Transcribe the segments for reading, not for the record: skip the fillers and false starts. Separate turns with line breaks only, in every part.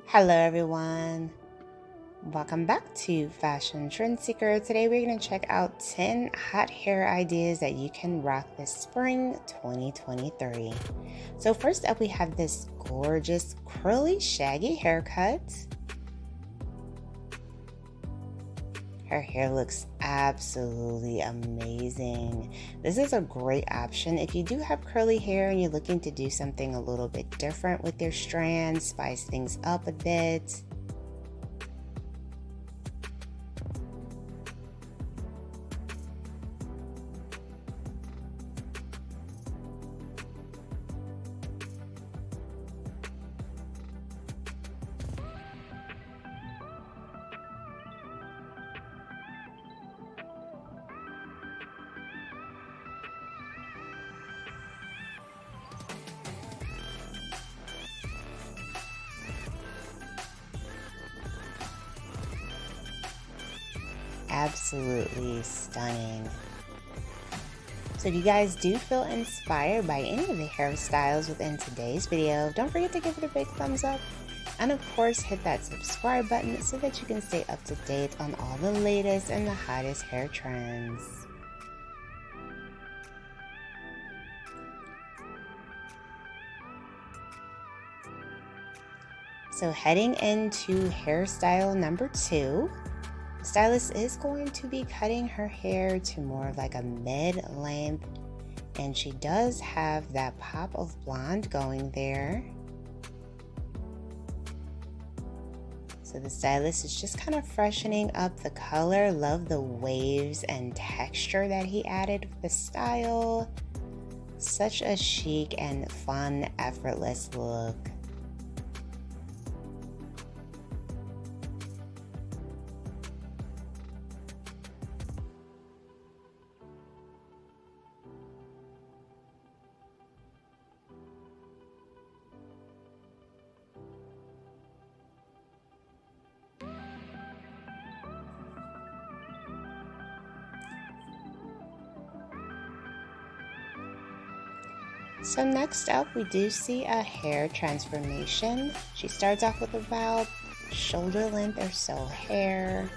Hello everyone, welcome back to Fashion Trend Seeker. Today we're going to check out 10 hot hair ideas that you can rock this spring 2023. So first up we have this gorgeous curly shaggy haircut. Her hair looks absolutely amazing. This is a great option if you do have curly hair and you're looking to do something a little bit different with your strands, spice things up a bit. Absolutely stunning. So if you guys do feel inspired by any of the hairstyles within today's video, don't forget to give it a big thumbs up. And of course, hit that subscribe button so that you can stay up to date on all the latest and the hottest hair trends. So heading into hairstyle number 2, the stylist is going to be cutting her hair to more of like a mid-length, and she does have that pop of blonde going there. So the stylist is just kind of freshening up the color. Love the waves and texture that he added with the style. Such a chic and fun, effortless look. So next up, we do see a hair transformation. She starts off with about shoulder length or so hair.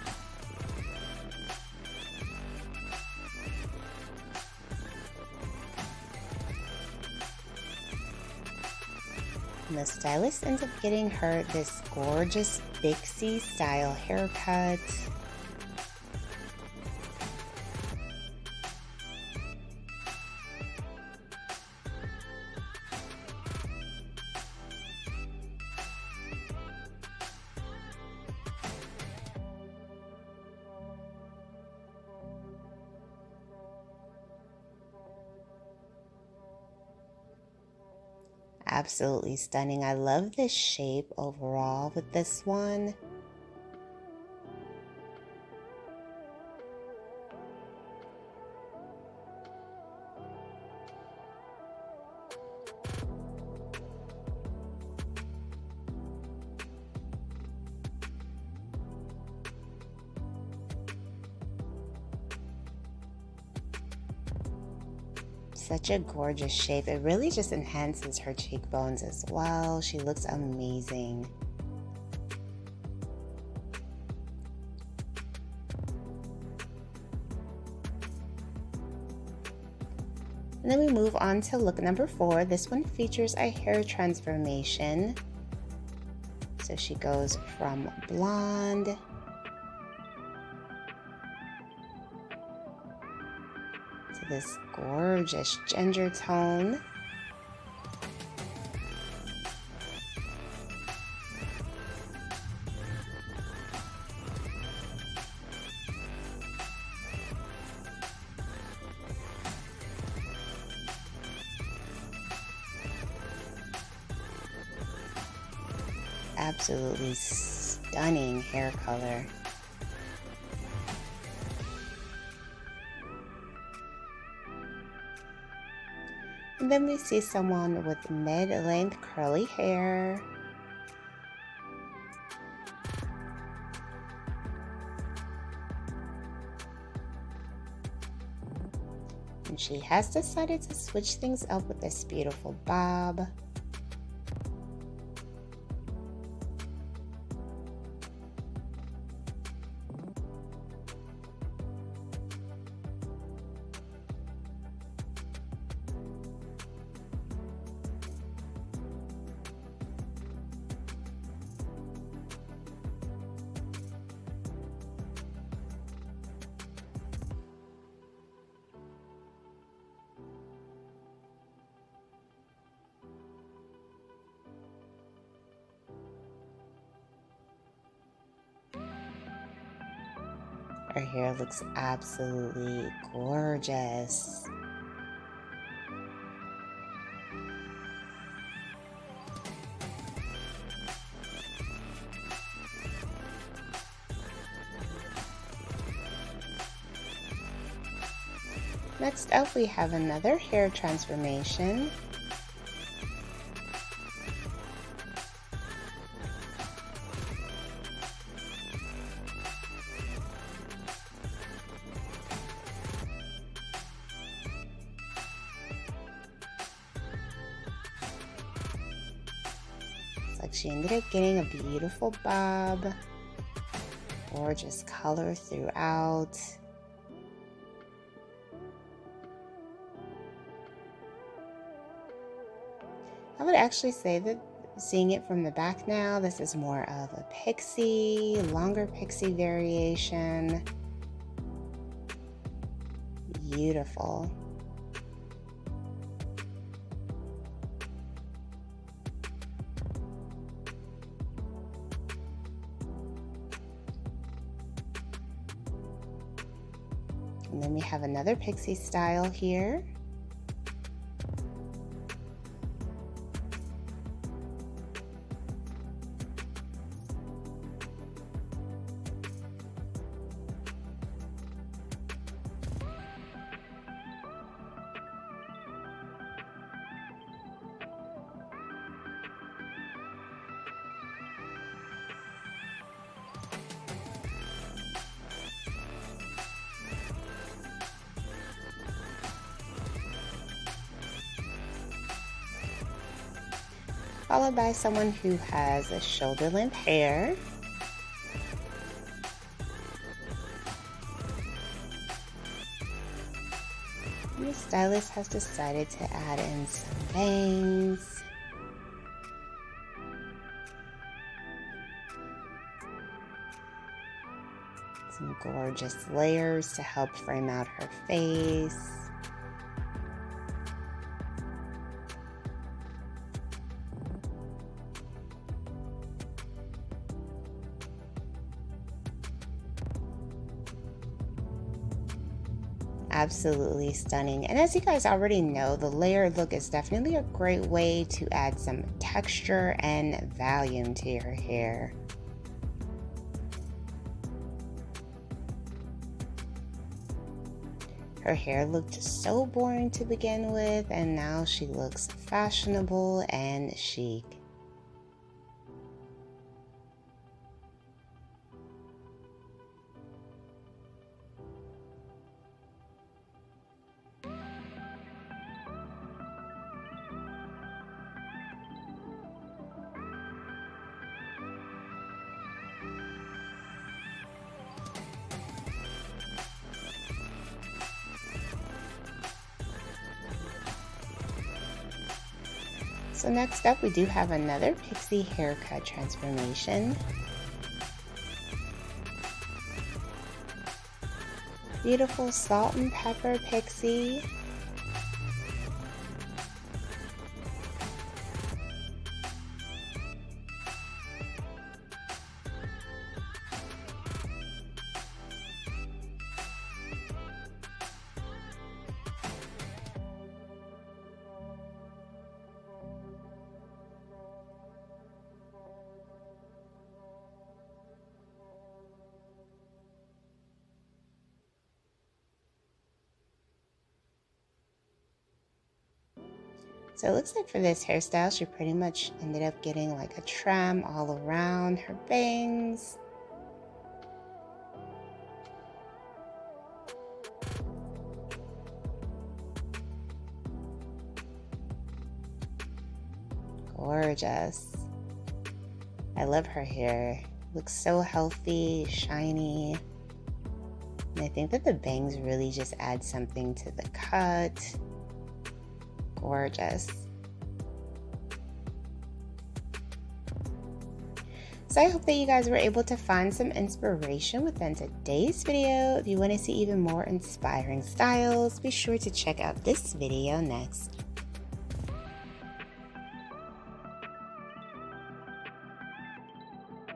And the stylist ends up getting her this gorgeous pixie style haircut. Absolutely stunning. I love the shape overall with this one. Such a gorgeous shape. It really just enhances her cheekbones as well. She looks amazing. And then we move on to look number 4. This one features a hair transformation. So she goes from blonde to this gorgeous ginger tone. Absolutely stunning hair color. And then we see someone with mid-length curly hair. And she has decided to switch things up with this beautiful bob. Her hair looks absolutely gorgeous. Next up, we have another hair transformation. It's like she ended up getting a beautiful bob, gorgeous color throughout. I would actually say that seeing it from the back now, this is more of a pixie, longer pixie variation. Beautiful. And then we have another pixie style here. Followed by someone who has a shoulder length hair. And the stylist has decided to add in some bangs. Some gorgeous layers to help frame out her face. Absolutely stunning. And as you guys already know, the layered look is definitely a great way to add some texture and volume to your hair. Her hair looked so boring to begin with, and now she looks fashionable and chic. So next up, we do have another pixie haircut transformation. Beautiful salt and pepper pixie. So it looks like for this hairstyle, she pretty much ended up getting like a trim all around her bangs. Gorgeous. I love her hair. Looks so healthy, shiny. And I think that the bangs really just add something to the cut. Gorgeous. So I hope that you guys were able to find some inspiration within today's video. If you want to see even more inspiring styles, be sure to check out this video next.